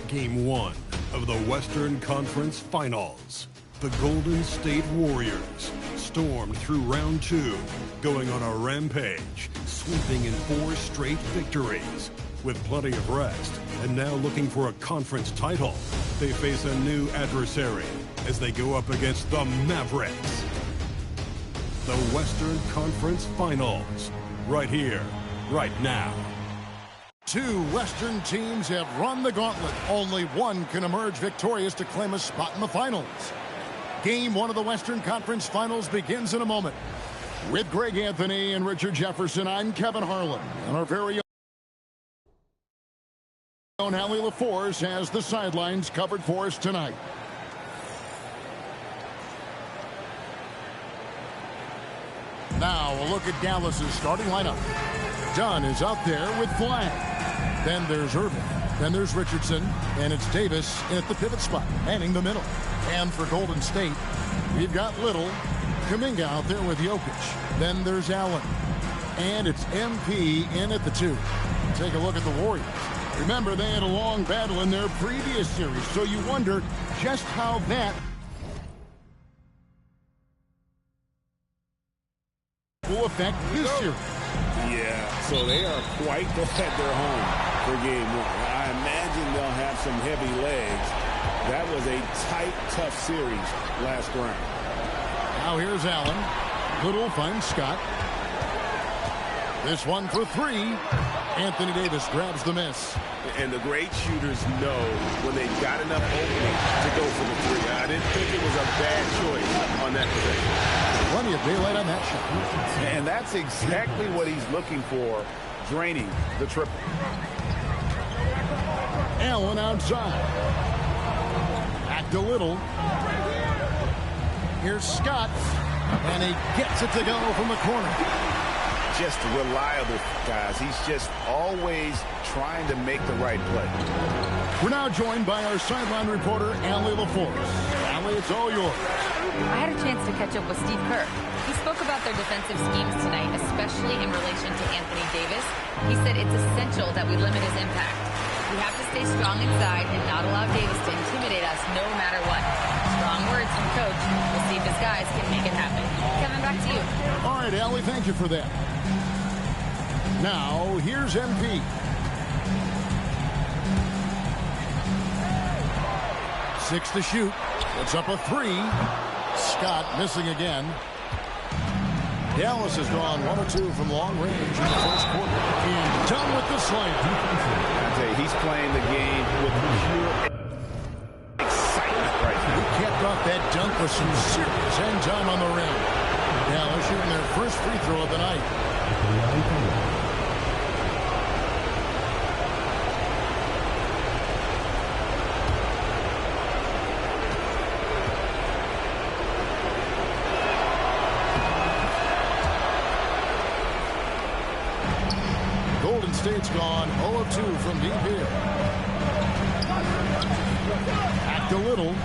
Game 1 of the Western Conference Finals. The Golden State Warriors stormed through round 2, going on a rampage, sweeping in 4 straight victories. With plenty of rest, and now looking for a conference title, they face a new adversary as they go up against the Mavericks. The Western Conference Finals, right here, right now. 2 Western teams have run the gauntlet. Only one can emerge victorious to claim a spot in the finals. Game 1 of the Western Conference Finals begins in a moment. With Greg Anthony and Richard Jefferson, I'm Kevin Harlan. And our very own Allie LaForce has the sidelines covered for us tonight. Now a look at Dallas's starting lineup. Dunn is out there with Flag. Then there's Irvin. Then there's Richardson. And it's Davis at the pivot spot, manning the middle. And for Golden State, we've got Little, Kuminga out there with Jokic. Then there's Allen. And it's MP in at the 2. Take a look at the Warriors. Remember, they had a long battle in their previous series, so you wonder just how that will affect this series. Yeah, so they are quite at their home for game 1. I imagine they'll have some heavy legs. That was a tight, tough series last round. Now here's Allen. Little finds Scott. This one for 3. Anthony Davis grabs the miss. And the great shooters know when they've got enough opening to go for the 3. I didn't think it was a bad choice on that possession. Plenty of daylight on that shot. And that's exactly what he's looking for, draining the triple. Allen outside. Back to Little. Here's Scott. And he gets it to go from the corner. Just reliable, guys. He's just always trying to make the right play. We're now joined by our sideline reporter, Allie LaForce. Allie, it's all yours. I had a chance to catch up with Steve Kerr. He spoke about their defensive schemes tonight, especially in relation to Anthony Davis. He said it's essential that we limit his impact. We have to stay strong inside and not allow Davis to intimidate us no matter what. Strong words from Coach. We'll see if his guys can make it happen. Kevin, back to you. All right, Allie, thank you for that. Now, here's MP. Six to shoot. It's up a 3. Scott missing again. Dallas has gone 1 of 2 from long range in the first quarter. And done with the slam. I tell you, he's playing the game with pure excitement right now. He kept off that dunk with some serious end time on the rim. Dallas shooting their first free throw of the night. State's gone 0 of 2 from deep here. Back to Little.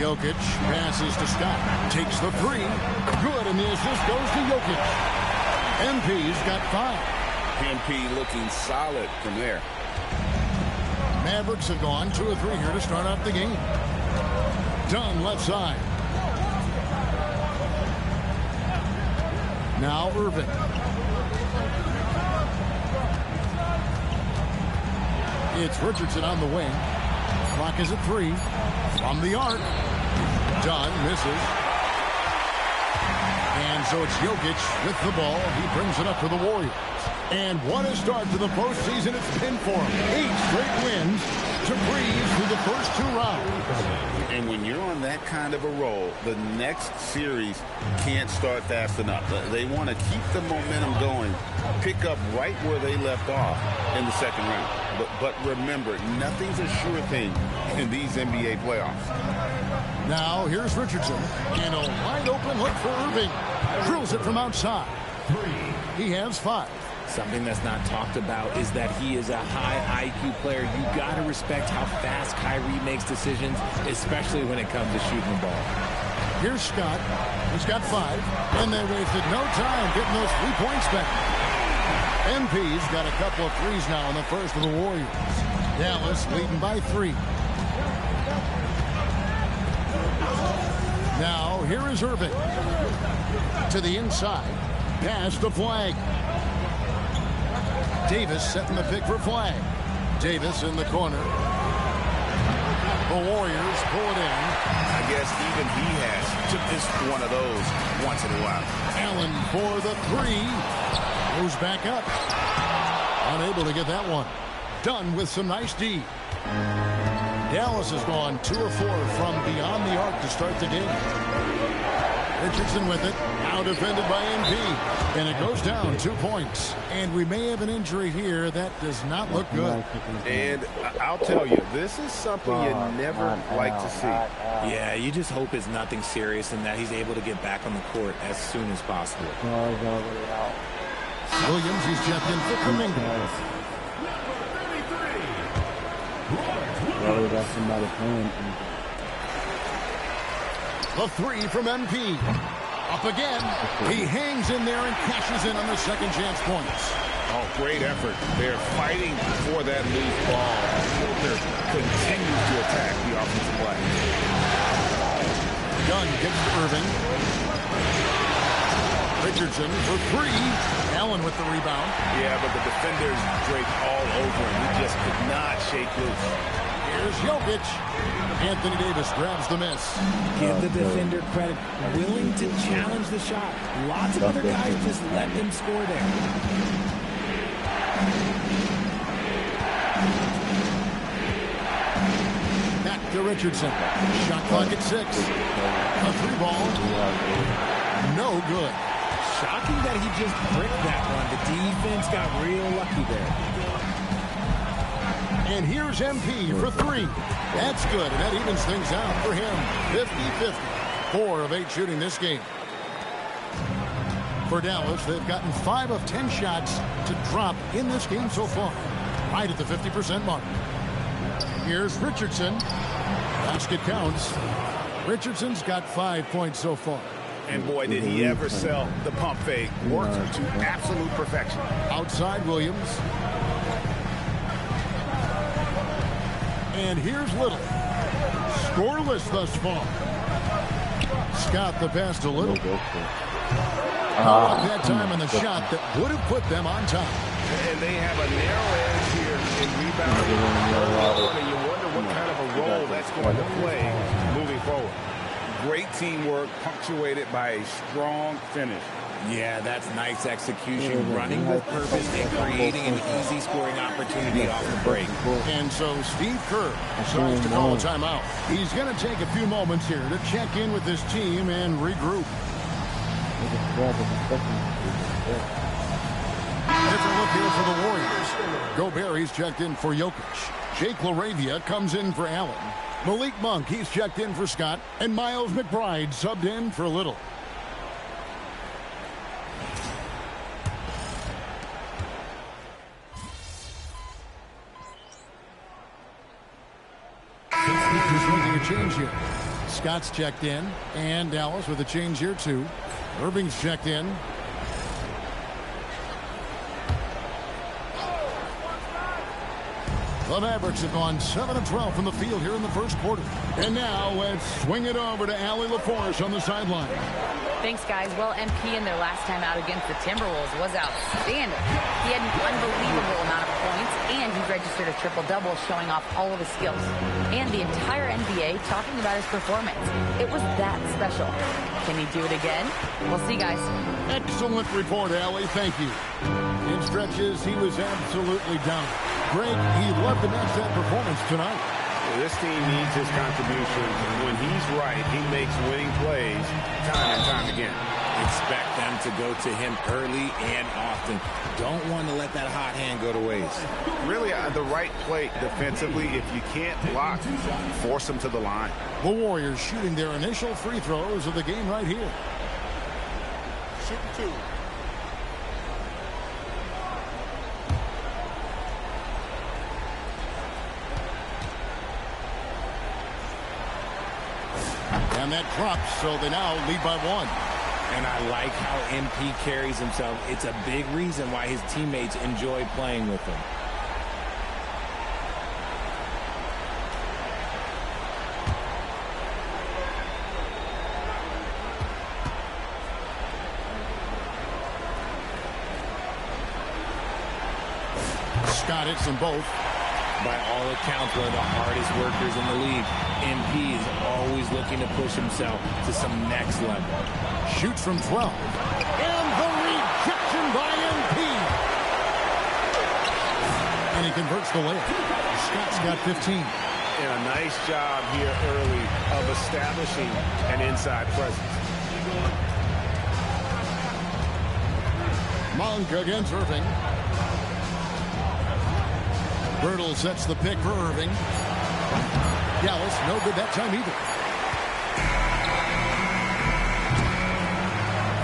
Jokic passes to Scott. Takes the 3. Good, and the assist goes to Jokic. MP's got 5. MP looking solid from there. Mavericks have gone 2 of 3 here to start off the game. Dunn left side. Now Irvin. It's Richardson on the wing. Clock is at 3. From the arc. Dunn misses. And so it's Jokic with the ball. He brings it up for the Warriors. And what a start to the postseason it's been for him. 8 straight wins to breeze through the first 2 rounds. And when you're on that kind of a roll, the next series can't start fast enough. They want to keep the momentum going, pick up right where they left off in the second round. But remember, nothing's a sure thing in these NBA playoffs. Now here's Richardson, and a wide open look for Irving. Drills it from outside. He has 5. Something that's not talked about is that he is a high IQ player. You got to respect how fast Kyrie makes decisions, especially when it comes to shooting the ball. Here's Scott. He's got 5, and they wasted no time getting those 3 points back. MP's got a couple of threes now in the first of the Warriors. Dallas leading by 3. Now here is Irving. To the inside. Pass the Flag. Davis setting the pick for Flag. Davis in the corner. The Warriors pull it in. I guess even he has to miss one of those once in a while. Allen for the 3. Moves back up. Unable to get that one. Done with some nice D. Dallas has gone 2 of 4 from beyond the arc to start the game. Richardson with it. Now defended by MP. And it goes down 2 points. And we may have an injury here. That does not look good. And I'll tell you, this is something you never like to see. Yeah, you just hope it's nothing serious and that he's able to get back on the court as soon as possible. Williams, he's checked in for Kuminga. The 3 from MP. Up again. He hangs in there and cashes in on the second chance points. Oh, great effort. They're fighting for that loose ball. Shooter continues to attack the offensive play. Gunn gets to Irving. Richardson for 3. Allen with the rebound. Yeah, but the defenders draped all over him. He just could not shake loose. Here's Jokic. Anthony Davis grabs the miss. Give the defender credit. Willing to challenge the shot. Lots of other guys just let him score there. Back to Richardson. Shot clock at 6. A 3-ball. No good. Shocking that he just bricked that one. The defense got real lucky there. And here's MP for 3. That's good, and that evens things out for him. 50-50. 4 of 8 shooting this game. For Dallas, they've gotten 5 of 10 shots to drop in this game so far. Right at the 50% mark. Here's Richardson. Basket counts. Richardson's got 5 points so far. And boy, did he ever sell the pump fake. Worked to absolute perfection. Outside Williams. And here's Little. Scoreless thus far. Scott the pass to Little. That time in the shot that would have put them on top. And they have a narrow edge here in rebounding. You wonder what kind of a role that's going to play moving forward. Great teamwork punctuated by a strong finish. Yeah, that's nice execution. Running with purpose and creating an easy scoring opportunity off the break. And so Steve Kerr decides to call a timeout. He's going to take a few moments here to check in with his team and regroup. Different look here for the Warriors. Gobert, he's checked in for Jokic. Jake LaRavia comes in for Allen. Malik Monk, he's checked in for Scott. And Miles McBride subbed in for Little. Who's making a change here? Scott's checked in, and Dallas with a change here too. Irving's checked in. The Mavericks have gone 7 of 12 from the field here in the first quarter. And now let's swing it over to Allie LaForce on the sideline. Thanks, guys. Well, MP in their last time out against the Timberwolves was outstanding. He had an unbelievable amount of points, and he registered a triple-double showing off all of his skills. And the entire NBA talking about his performance. It was that special. Can he do it again? We'll see, guys. Excellent report, Allie. Thank you. In stretches, he was absolutely down. Greg, he loved to match that performance tonight. This team needs his contribution. When he's right, he makes winning plays time and time again. Expect them to go to him early and often. Don't want to let that hot hand go to waste. Really, the right play defensively. If you can't block, force them to the line. The Warriors shooting their initial free throws of the game right here. Shooting two. And that drops, so they now lead by 1. And I like how MP carries himself. It's a big reason why his teammates enjoy playing with him. Scott hits them both. By all accounts, one of the hardest workers in the league. MP is always looking to push himself to some next level. Shoots from 12. And the rejection by MP. And he converts the layup. Scott's got 15. And a nice job here early of establishing an inside presence. Monk against Irving. Bertle sets the pick for Irving. Dallas, no good that time either.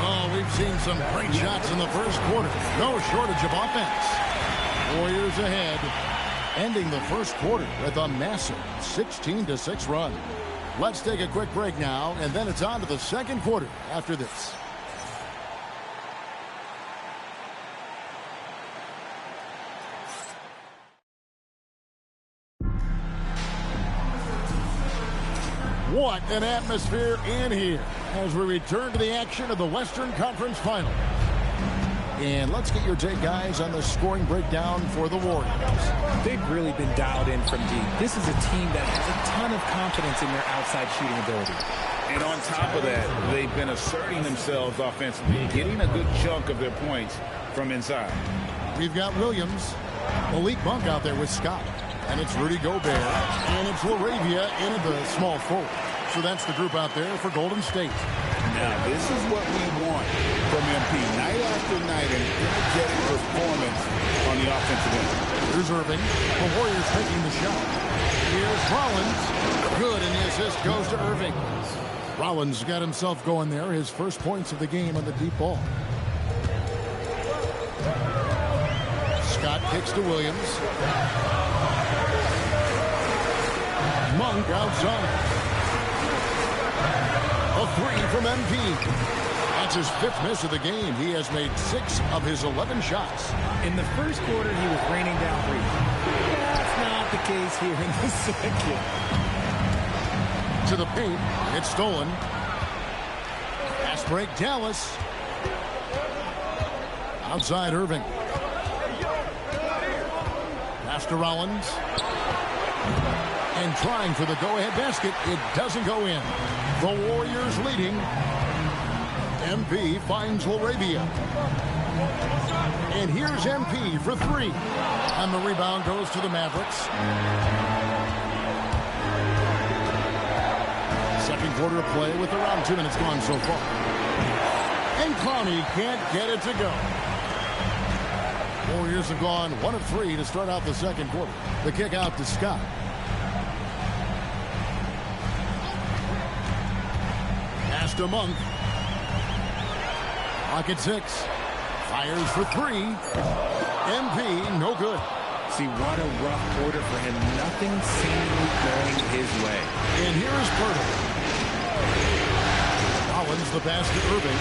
Oh, we've seen some great shots in the first quarter. No shortage of offense. Warriors ahead, ending the first quarter with a massive 16-6 run. Let's take a quick break now, and then it's on to the second quarter after this. What an atmosphere in here as we return to the action of the Western Conference Final. And let's get your take, guys, on the scoring breakdown for the Warriors. They've really been dialed in from deep. This is a team that has a ton of confidence in their outside shooting ability. And on top of that, they've been asserting themselves offensively, getting a good chunk of their points from inside. We've got Williams, Malik Monk out there with Scott. And it's Rudy Gobert, and it's LaRavia in at the small forward. So that's the group out there for Golden State. Now, this is what we want from MP. Night after night, an energetic performance on the offensive end. Here's Irving. The Warriors taking the shot. Here's Rollins. Good, and the assist goes to Irving. Rollins got himself going there. His first points of the game on the deep ball. Scott kicks to Williams. Monk outside. A three from MP. That's his 5th miss of the game. He has made 6 of his 11 shots. In the first quarter, he was raining down threes. That's not the case here in the second. To the paint. It's stolen. Fast break, Dallas. Outside, Irving. Pass to Rollins. And trying for the go-ahead basket. It doesn't go in. The Warriors leading. MP finds LaRavia. And here's MP for 3. And the rebound goes to the Mavericks. Second quarter of play with around 2 minutes gone so far. And Clowney can't get it to go. Warriors have gone 1 of 3 to start out the second quarter. The kick out to Scott. Pass to Monk. Pocket 6. Fires for 3. MP, no good. See, what a rough quarter for him. Nothing seemingly going his way. And here is Bertle. Rollins the pass to Irving.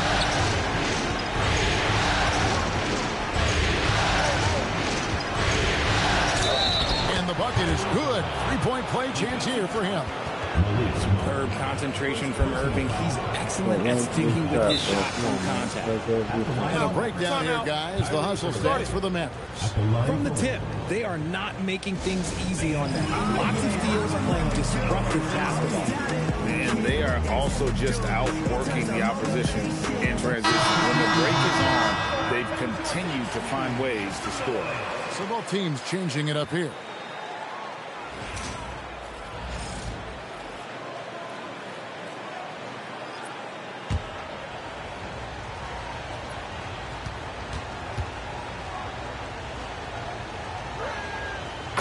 And the bucket is good. 3-point play chance here for him. Superb concentration from Irving. He's excellent at sticking with his shot from contact. And a breakdown here, guys. The hustle starts for the Mavericks. From the tip, they are not making things easy on them. Lots of steals, playing disruptive basketball. And they are also just outworking the opposition in transition. When the break is on, they've continued to find ways to score. So both teams changing it up here.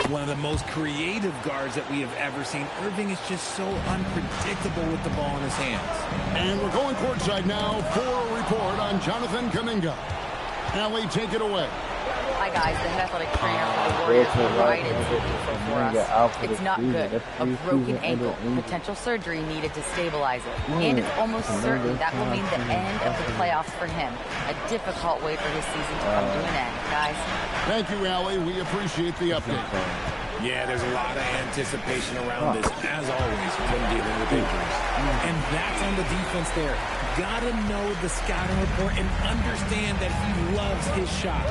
One of the most creative guards that we have ever seen. Irving is just so unpredictable with the ball in his hands. And we're going courtside now for a report on Jonathan Kuminga. Allie, take it away. Hi, guys. The head athletic trainer for the Warriors provided info for us. It's not good. A broken ankle. Potential surgery needed to stabilize it. And it's almost certain that will mean the end of the playoffs for him. A difficult way for his season to come to an end, guys. Thank you, Allie. We appreciate the update. Yeah, there's a lot of anticipation around this, as always, when dealing with injuries. And that's on the defense there. Gotta know the scouting report and understand that he loves his shot.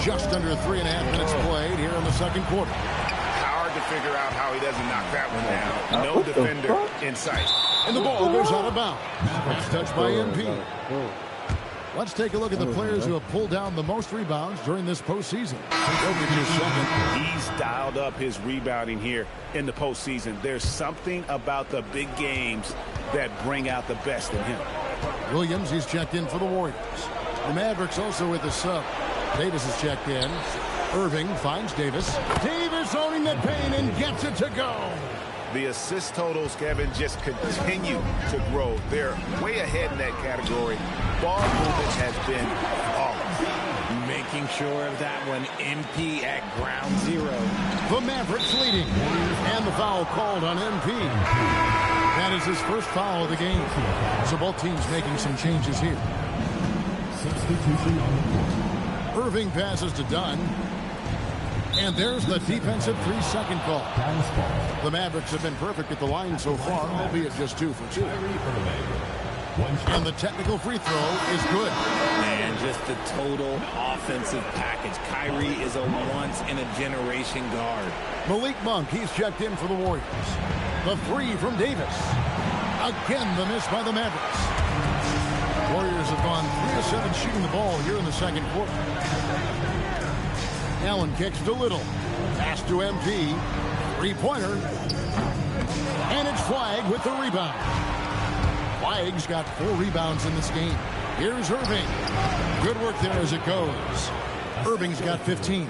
Just under 3.5 minutes played here in the second quarter. Hard to figure out how he doesn't knock that one down. No defender in sight. And the ball goes out of bounds. That's touched by MP. Let's take a look at the players who have pulled down the most rebounds during this postseason. Jokic is second. He's dialed up his rebounding here in the postseason. There's something about the big games that bring out the best in him. Williams, he's checked in for the Warriors. The Mavericks also with the sub. Davis is checked in. Irving finds Davis. Davis owning the paint and gets it to go. The assist totals, Kevin, just continue to grow. They're way ahead in that category. Ball movement has been flawless. Making sure of that one. MP at ground zero. The Mavericks leading. And the foul called on MP. That is his first foul of the game. So both teams making some changes here. Substitution on the court. Irving passes to Dunn. And there's the defensive 3-second call. The Mavericks have been perfect at the line so far, albeit just 2 for 2. And the technical free throw is good. And just the total offensive package. Kyrie is a once-in-a-generation guard. Malik Monk, he's checked in for the Warriors. The 3 from Davis. Again, the miss by the Mavericks. Warriors have gone 3 of 7 shooting the ball here in the second quarter. Allen kicks to Little. Pass to MP. 3-pointer. And it's Flagg with the rebound. Flagg's got 4 rebounds in this game. Here's Irving. Good work there as it goes. Irving's got 15.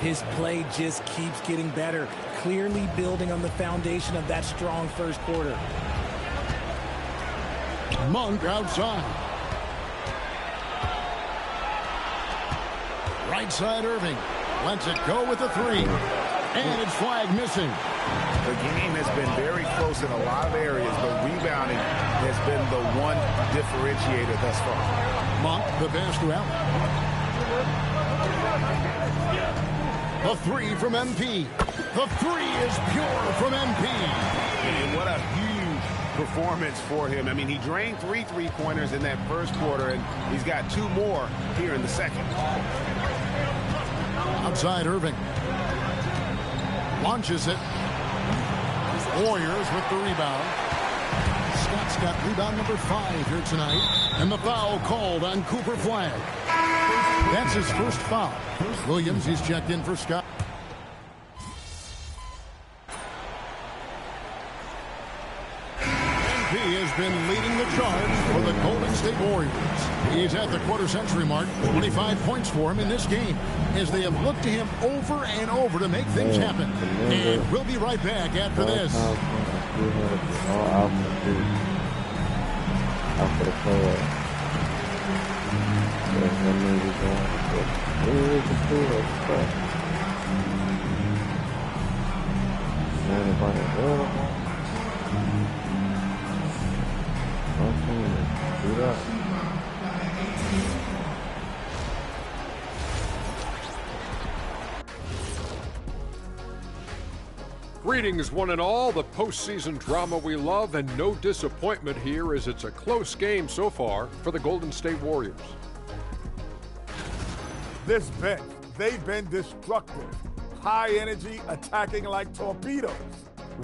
His play just keeps getting better. Clearly building on the foundation of that strong first quarter. Monk outside. Right side Irving. Lets it go with the 3. And it's Flagg missing. The game has been very close in a lot of areas, but rebounding has been the one differentiator thus far. Monk, the pass to Allen. The 3 from MP. The 3 is pure from MP. And what a huge performance for him. I mean, he drained 3 3-pointers in that first quarter, and he's got 2 more here in the second. Outside Irving. Launches it. Warriors with the rebound. Scott's got rebound number 5 here tonight. And the foul called on Cooper Flagg. That's his first foul. Williams, he's checked in for Scott. He has been leading the charge for the Golden State Warriors. He's at the quarter-century mark. 25 points for him in this game as they have looked to him over and over to make things happen. And we'll be right back after this. Greetings, one and all. The postseason drama we love, and no disappointment here as it's a close game so far for the Golden State Warriors. This bench, they've been destructive. High energy, attacking like torpedoes.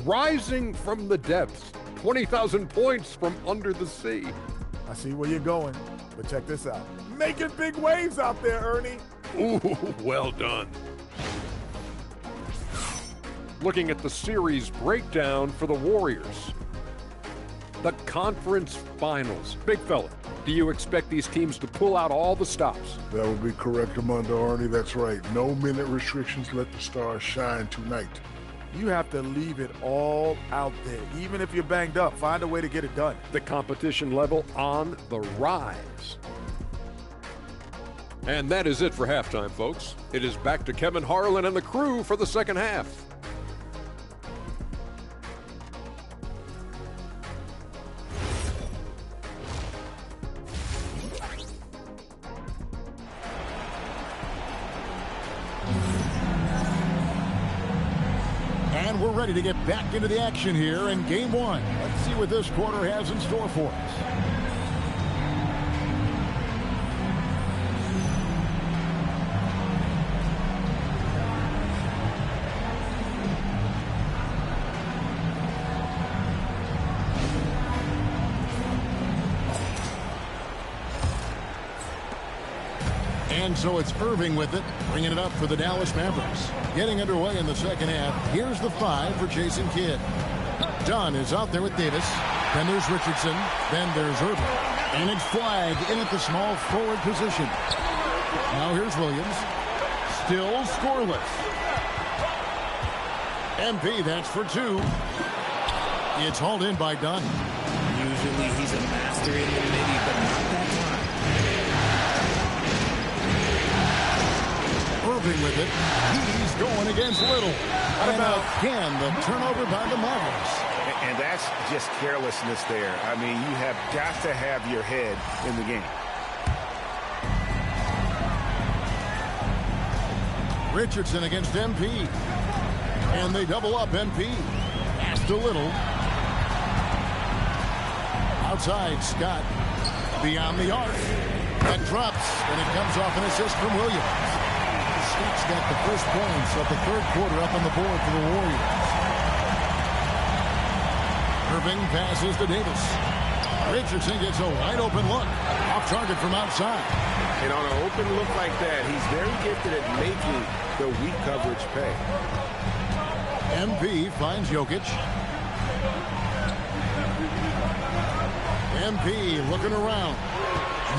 Rising from the depths, 20,000 points from under the sea. I see where you're going, but check this out. Making big waves out there, Ernie. Ooh, well done. Looking at the series breakdown for the Warriors. The conference finals. Big fella, do you expect these teams to pull out all the stops? That would be correct, Armando Arnie. That's right. No minute restrictions. Let the stars shine tonight. You have to leave it all out there. Even if you're banged up, find a way to get it done. The competition level on the rise. And that is it for halftime, folks. It is back to Kevin Harlan and the crew for the second half. And we're ready to get back into the action here in game one. Let's see what this quarter has in store for us. And so it's Irving with it, bringing it up for the Dallas Mavericks. Getting underway in the second half. Here's the 5 for Jason Kidd. Dunn is out there with Davis. Then there's Richardson. Then there's Irving. And it's Flagg in at the small forward position. Now here's Williams. Still scoreless. MP, that's for 2. It's hauled in by Dunn. Usually he's a master in the midi, but not that time. Irving with it. He's going against Little. And again, the turnover by the Mavericks. And that's just carelessness there. I mean, you have got to have your head in the game. Richardson against MP. And they double up MP. Pass to Little. Outside, Scott. Beyond the arc. That drops, and it comes off an assist from Williams. Scott's got the first points of the third quarter up on the board for the Warriors. Irving passes to Davis. Richardson gets a wide open look. Off target from outside. And on an open look like that, he's very gifted at making the weak coverage pay. MP finds Jokic. MP looking around.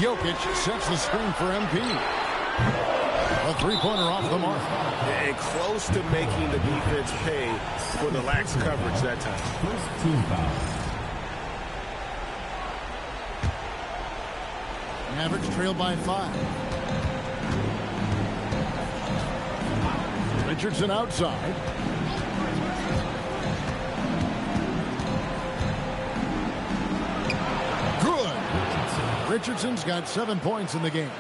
Jokic sets the screen for MP. A three-pointer off the mark. And close to making the defense pay for the lax coverage that time. First team foul. Mavericks trail by 5. Richardson outside. Good. Richardson's got 7 points in the game.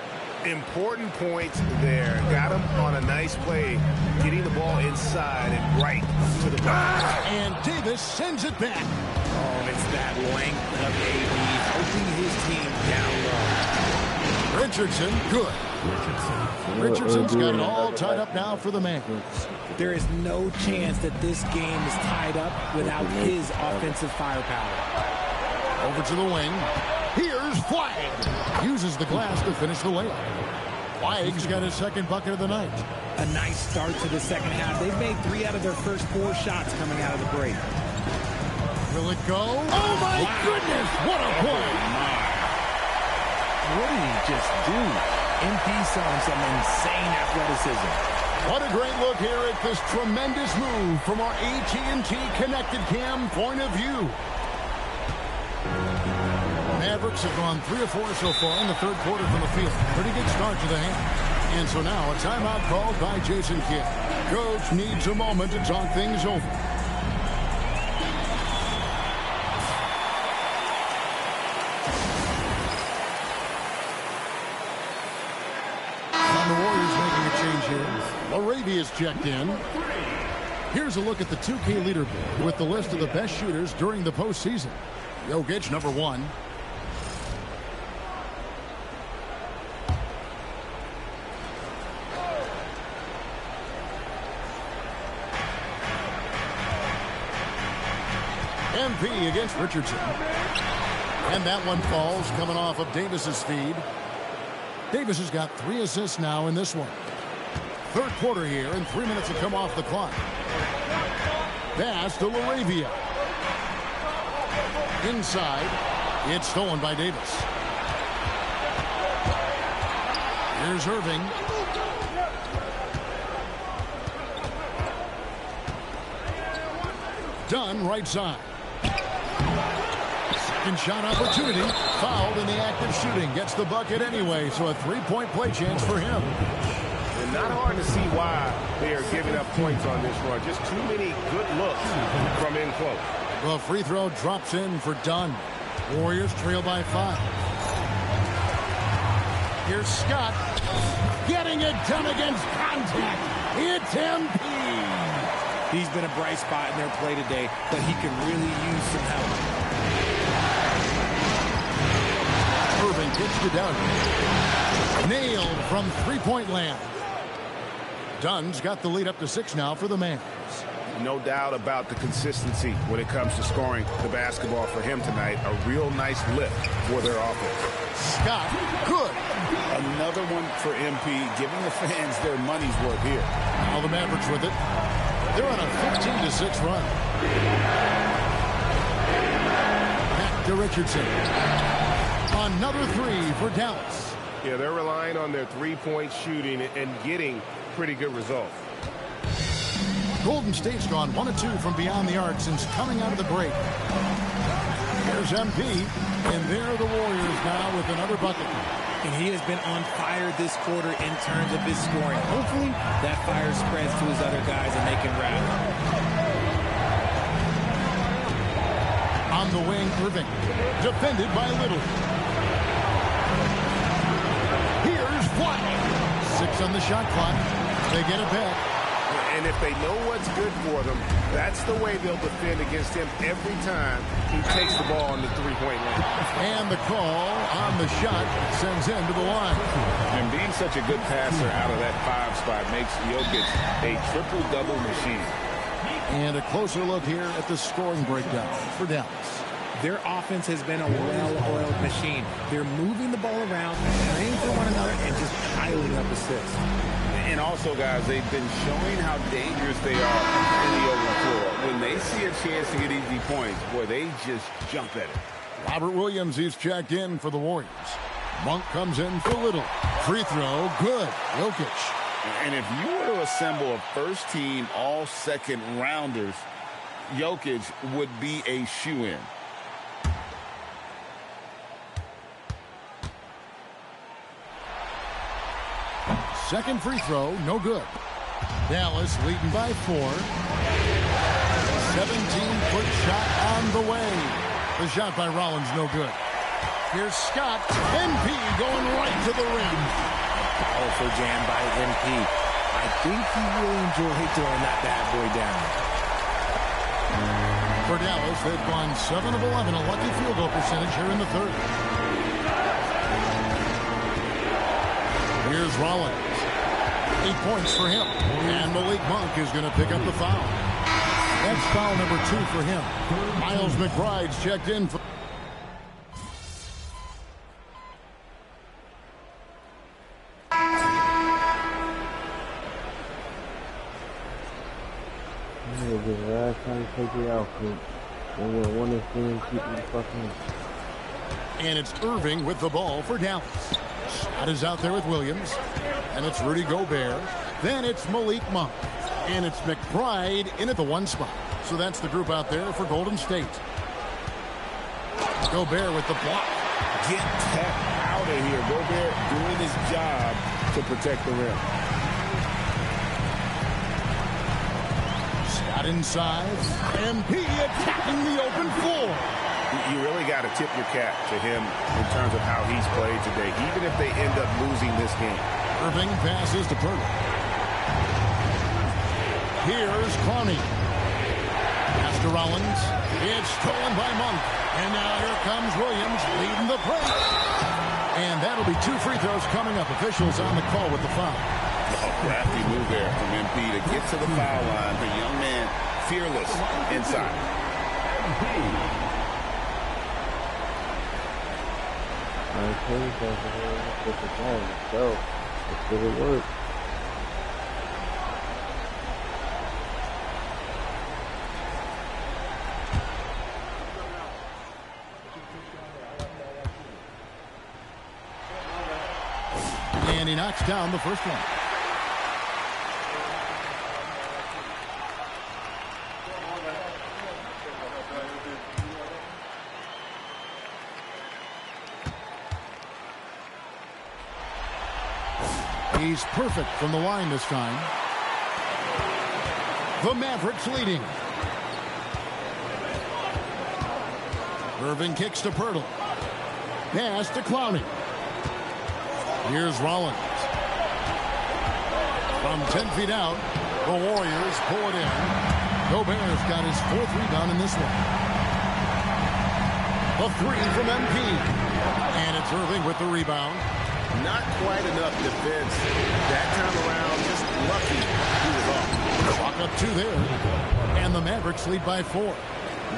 Important points there. Got him on a nice play, getting the ball inside and right to the box. And Davis sends it back. Oh, it's that length of AD helping his team down low. Richardson, good. Richardson's got it all tied up now for the Mavericks. There is no chance that this game is tied up without his offensive firepower. Over to the wing. Here's Flagg. Uses the glass to finish the layup. Flagg's got his second bucket of the night. A nice start to the second half. They've made 3 out of their first 4 shots coming out of the break. Will it go? Oh, my goodness. What a play. What did he just do? MP showing some insane athleticism. What a great look here at this tremendous move from our AT&T Connected Cam point of view. Mavericks have gone 3 of 4 so far in the third quarter from the field. Pretty good start to the half. And so now a timeout called by Jason Kidd. Coach needs a moment to talk things over. And the Warriors making a change here. Laravia's checked in. Here's a look at the 2K leaderboard with the list of the best shooters during the postseason. Jokic, number 1. MP against Richardson. And that one falls coming off of Davis's feed. Davis has got 3 assists now in this one. Third quarter here, and 3 minutes have come off the clock. Pass to Laravia. Inside. It's stolen by Davis. Here's Irving. Dunn, right side. Second shot opportunity. Fouled in the act of shooting. Gets the bucket anyway, so a 3-point play chance for him. And not hard to see why they are giving up points on this run. Just too many good looks from in close. The free throw drops in for Dunn. Warriors trail by 5. Here's Scott. Getting it done against contact. It's MP. He's been a bright spot in their play today, but he can really use some help. Irving gets to Dunn. Nailed from three-point land. Dunn's got the lead up to 6 now for the Mavs. No doubt about the consistency when it comes to scoring the basketball for him tonight. A real nice lift for their offense. Scott, good. Another one for MP, giving the fans their money's worth here. Now the Mavericks with it. They're on a 15-6 run. Back to Richardson. Another 3 for Dallas. Yeah, they're relying on their three-point shooting and getting pretty good results. Golden State's gone 1 of 2 from beyond the arc since coming out of the break. There's MP, and there are the Warriors now with another bucket. And he has been on fire this quarter in terms of his scoring. Hopefully, that fire spreads to his other guys and they can rally. On the wing, Irving. Defended by Little. Here's White. 6 on the shot clock. They get it back. And if they know what's good for them, that's the way they'll defend against him every time he takes the ball on the three-point line. And the call on the shot sends him to the line. And being such a good passer out of that 5 spot makes Jokic a triple-double machine. And a closer look here at the scoring breakdown for Dallas. Their offense has been a well-oiled machine. They're moving the ball around, playing for one another, and just piling up assists. And also, guys, they've been showing how dangerous they are in the open floor. When they see a chance to get easy points, boy, they just jump at it. Robert Williams, he's checked in for the Warriors. Monk comes in for Little. Free throw, good. Jokic. And if you were to assemble a first-team, all-second rounders, Jokic would be a shoo-in. Second free throw, no good. Dallas leading by 4. 17-foot shot on the way. The shot by Rollins, no good. Here's Scott. MP going right to the rim. Powerful jam by MP. I think he really enjoyed throwing that bad boy down. For Dallas, they've gone 7 of 11, a lucky field goal percentage here in the third. Here's Rollins. 8 points for him. And Malik Monk is going to pick up the foul. That's foul number 2 for him. Miles McBride's checked in for... And it's Irving with the ball for Dallas. Shot is out there with Williams. And it's Rudy Gobert. Then it's Malik Monk. And it's McBride in at the 1 spot. So that's the group out there for Golden State. Gobert with the block. Get that out of here. Gobert doing his job to protect the rim. Scott inside. MP attacking the open floor. You really got to tip your cap to him in terms of how he's played today, even if they end up losing this game. Irving passes to Purtle. Here's Clowney. Pass to Rollins. It's stolen by Monk. And now here comes Williams leading the play. And that'll be 2 free throws coming up. Officials on the call with the foul. Crafty move there from MP to get to the foul line. The young man fearless inside. So let's give it work. And he knocks down the first one. He's perfect from the line this time. The Mavericks leading. Irving kicks to Pirtle. Pass to Clowney. Here's Rollins. From 10 feet out, the Warriors pull it in. Gobert's got his 4th rebound in this one. The 3 from MP. And it's Irving with the rebound. Not quite enough defense that time around. Just lucky he was off. Clock up 2 there. And the Mavericks lead by 4.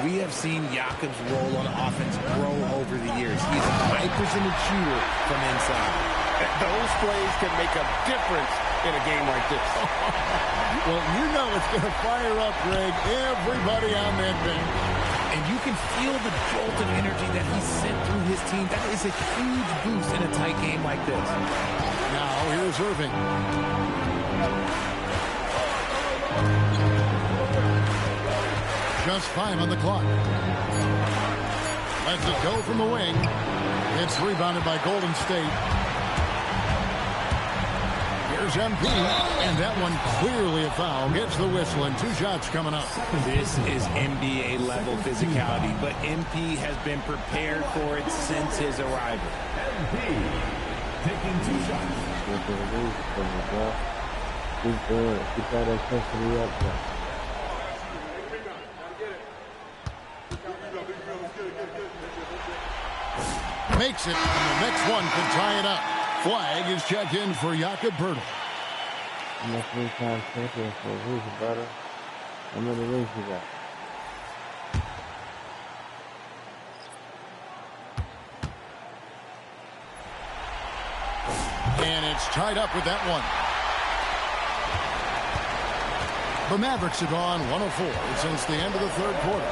We have seen Jakob's role on offense grow over the years. He's a high percentage shooter from inside. Those plays can make a difference in a game like this. Well, you know it's going to fire up, Greg, everybody on that bench. And you can feel the jolt of energy that he sent through his team. That is a huge boost in a tight game like this. Now, here's Irving. Just 5 on the clock. Lets it go from the wing. It's rebounded by Golden State. Here's MP, and that one clearly a foul. Gets the whistle, and 2 shots coming up. This is NBA-level physicality, but MP has been prepared for it since his arrival. MP taking 2 shots. Keep that intensity up there. Makes it, and the next one can tie it up. Flag is checked in for Jakob Poeltl. I'm a 3-time champion, so who's better? How many rings you got? And it's tied up with that one. The Mavericks have gone 1 of 4 since the end of the 3rd quarter.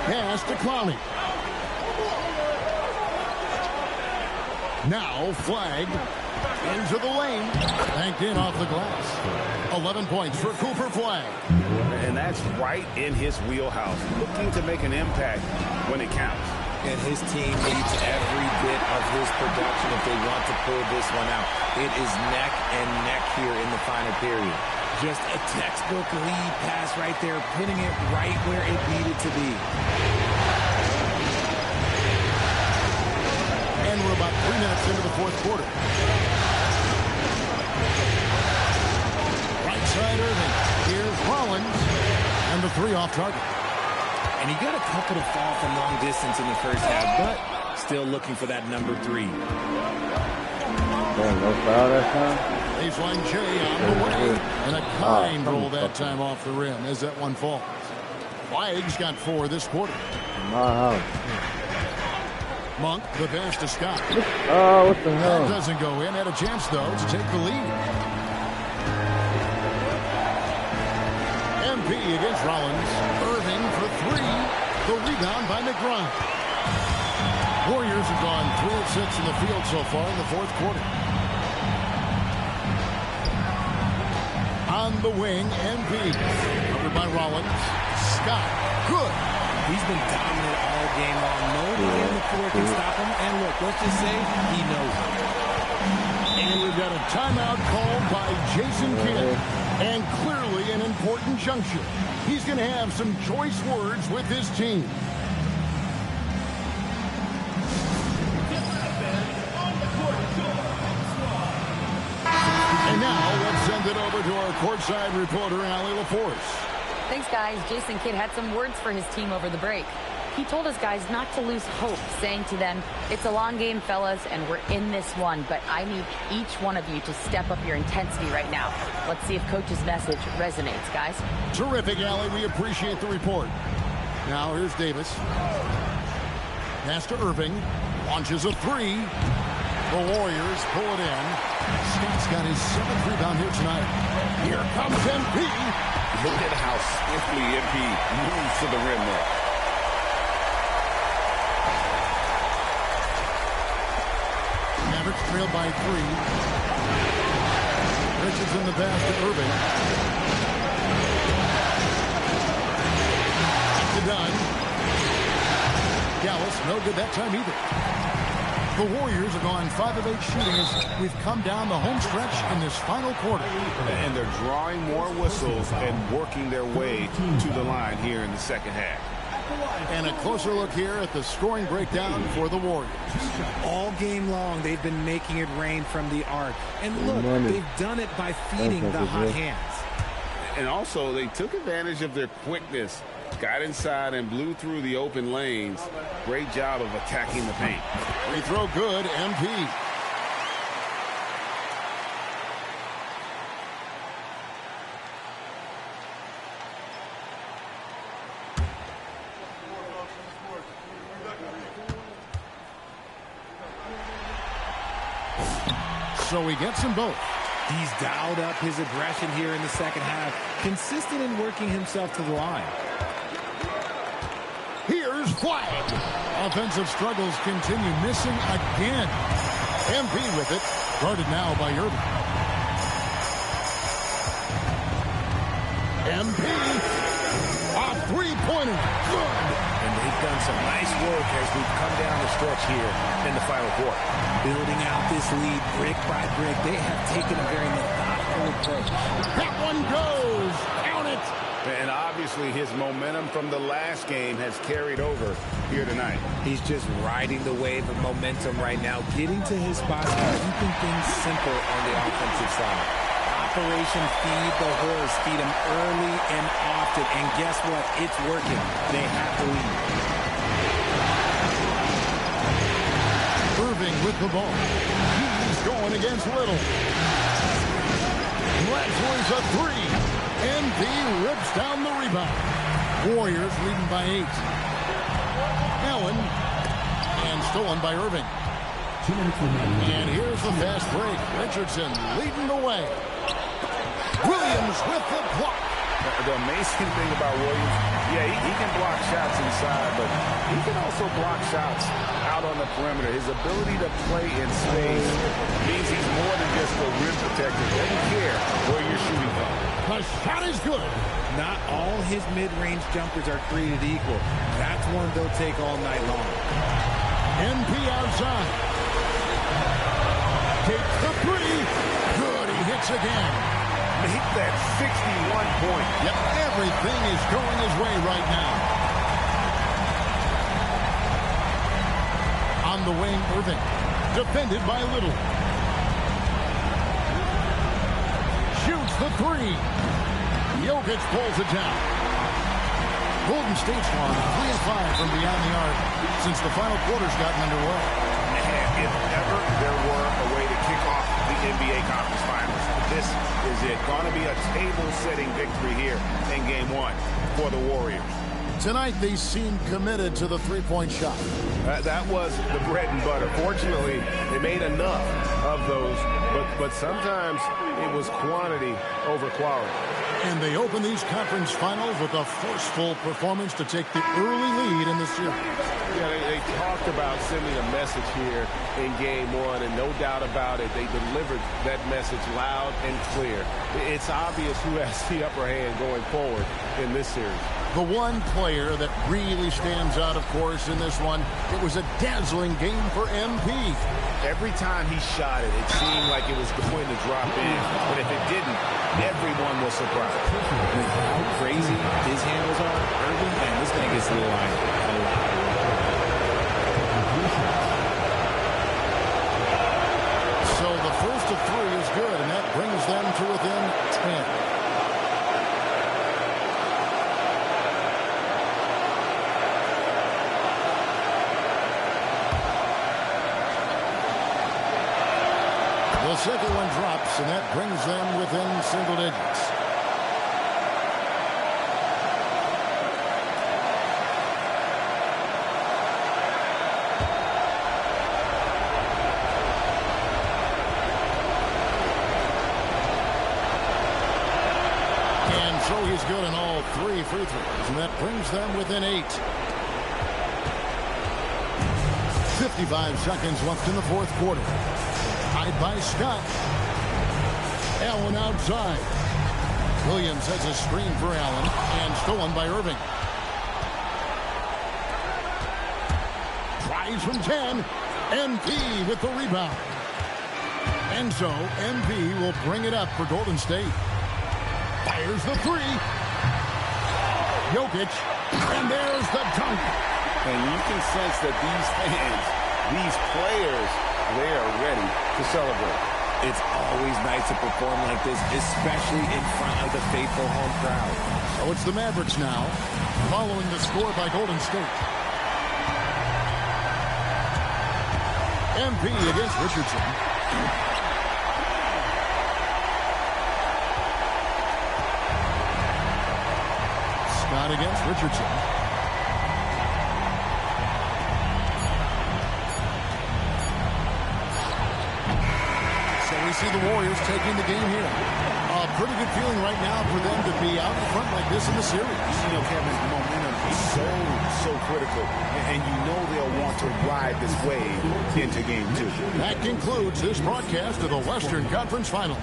Pass to Clowney. Now flagged into the lane. Banked in off the glass. 11 points for Cooper Flag. And that's right in his wheelhouse. Looking to make an impact when it counts. And his team needs every bit of his production if they want to pull this one out. It is neck and neck here in the final period. Just a textbook lead pass right there, putting it right where it needed to be. And we're about 3 minutes into the 4th quarter. Right side Irving. Here's Rollins. And the 3 off target. And he got a couple to fall from long distance in the first half, but still looking for that number 3. No foul that time? Baseline J on the way. And a kind roll that time off the rim as that one falls. Flag's got 4 this quarter. My house. Monk, the pass to Scott. Oh, what the hell? That doesn't go in. Had a chance, though, to take the lead. MP against Rollins. Irving for 3. The rebound by McBride. Warriors have gone 3 of 6 in the field so far in the 4th quarter. On the wing, MP. Covered by Rollins. Scott. Good. He's been dominant all game long. Nobody on the floor can stop him. And look, let's just say he knows it. And we've got a timeout called by Jason Kidd. And clearly an important juncture. He's going to have some choice words with his team. And now let's send send it over to our courtside reporter, Allie LaForce. Thanks, guys. Jason Kidd had some words for his team over the break. He told his guys not to lose hope, saying to them, it's a long game, fellas, and we're in this one, but I need each one of you to step up your intensity right now. Let's see if Coach's message resonates, guys. Terrific, Allie. We appreciate the report. Now here's Davis. Pass to Irving. Launches a three. The Warriors pull it in. Scott's got his 7th rebound here tonight. Here comes MP. Look at how swiftly MP moves to the rim there. Mavericks trailed by 3. Richardson the pass to Irving. To Dunn. Dallas, no good that time either. The Warriors are gone 5 of 8 shooting as we've come down the home stretch in this final quarter. And they're drawing more whistles and working their way to the line here in the second half. And a closer look here at the scoring breakdown for the Warriors. All game long, they've been making it rain from the arc. And look, they've done it by feeding the hot hands. And also, they took advantage of their quickness. Got inside and blew through the open lanes. Great job of attacking the paint. Free throw good, MP. So he gets them both. He's dialed up his aggression here in the second half, consistent in working himself to the line. Here's Flag. Offensive struggles continue, missing again. MP with it, guarded now by Irving. MP, a three-pointer, good. And they've done some nice work as we've come down the stretch here in the final quarter. Building out this lead brick by brick, they have taken a very methodical approach. That one goes. Count it. And obviously his momentum from the last game has carried over here tonight. He's just riding the wave of momentum right now, getting to his spots and keeping things simple on the offensive side. Operation Feed the Horse. Feed him early and often. And guess what? It's working. They have the lead. Irving with the ball. He's going against Little. Bradley's a three. MP rips down the rebound. Warriors leading by 8. Allen. And stolen by Irving. And here's the fast break. Richardson leading the way. Williams with the block. The amazing thing about Williams, he can block shots inside, but he can also block shots out on the perimeter. His ability to play in space means he's more than just a rim protector. Doesn't care where you're shooting from. The shot is good. Not all his mid-range jumpers are created equal. That's one they'll take all night long. MP outside. Takes the three. Good, he hits again. Make that 61 point. Yep, everything is going his way right now. On the wing, Irving. Defended by Little. Shoots the three. Jokic pulls it down. Golden State's won 3 of 5 from beyond the arc since the final quarter's gotten underway. And if ever there were a way to kick off the NBA Conference Finals, this is it. Going to be a table-setting victory here in Game 1 for the Warriors. Tonight, they seem committed to the three-point shot. That was the bread and butter. Fortunately, they made enough of those, but sometimes it was quantity over quality. And they open these conference finals with a forceful performance to take the early lead in the series. Yeah, they talked about sending a message here in Game 1, and no doubt about it, they delivered that message loud and clear. It's obvious who has the upper hand going forward in this series. The one player that really stands out, of course, in this one, it was a dazzling game for MP. Every time he shot it, it seemed like it was going to drop in. But if it didn't, everyone was surprised. How crazy his handles are, Irving, man, this thing gets to the line a lot. So the first of 3 is good, and that brings them to within second one drops, and that brings them within single digits. And so he's good in all 3 free throws, and that brings them within 8. 55 seconds left in the fourth quarter. Tied by Scott. Allen outside. Williams has a screen for Allen and stolen by Irving. Tries from 10. MP with the rebound. And so MP will bring it up for Golden State. Fires the 3. Jokic. And there's the dunk. And you can sense that these fans, these players, they are ready to celebrate. It's always nice to perform like this, especially in front of the faithful home crowd. So it's the Mavericks now, following the score by Golden State. MP against Richardson. Scott against Richardson. We see the Warriors taking the game here. A pretty good feeling right now for them to be out in front like this in the series. You know, Kevin, momentum is so critical. And you know they'll want to ride this wave into game 2. That concludes this broadcast of the Western Conference Finals.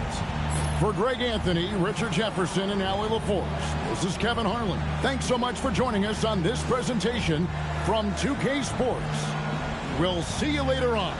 For Greg Anthony, Richard Jefferson, and Allie LaForce, this is Kevin Harlan. Thanks so much for joining us on this presentation from 2K Sports. We'll see you later on.